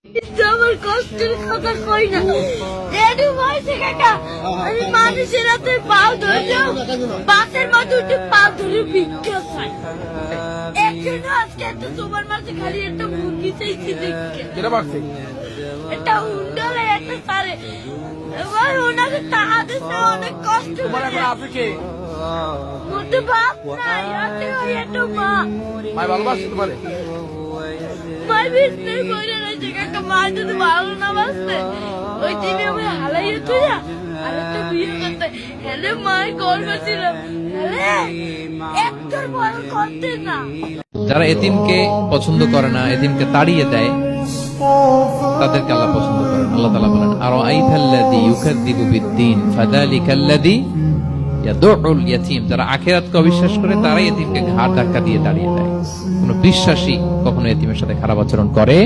আমার কষ্টের কথা কই না রেডি হয়েছে কাকা আমি মানুষের হাতে পাও ধরলেও বাসের মতো উঠে পাও ধরে ভিক্ষা চাই একজন আজকে এত তোমার মাঝে খালি একটা মুরগি চাইছি দেখে কেটা পারছে একটা উন্ডালে একটা সারে এবার ওনাকে তাহাতে অনেক কষ্ট তোমার এখন আছে কে মধ্যে বাপ নাই আছে ওই একটা মা ভাই ভালোবাসছে তোমারে মাই বিস্তে কইরা রইছে কাকা মা যদি ভালো না বাসতে ওই দিনে আমি হালাইয়ে তুই আর একটা বিয়ে করতে হেলে মাই গর্ব ছিল হেলে একটার বড় করতে না যারা এতিমকে পছন্দ করে না, এতিমকে তাড়িয়ে দেয়, তাদেরকে আল্লাহ পছন্দ করেন। আল্লাহ তাআলা বলেন, আরাআইতাল্লাযী ইউকাযযিবু বিদ্দীন ফাযালিকাল্লাযী ইয়াদউল ইয়াতীম। যারা আখিরাতকে অবিশ্বাস করে তারাই এতিমকে ঘাড় ধাক্কা দিয়ে তাড়িয়ে দেয়। কোন বিশ্বাসী কখনো এতিমের সাথে খারাপ আচরণ করে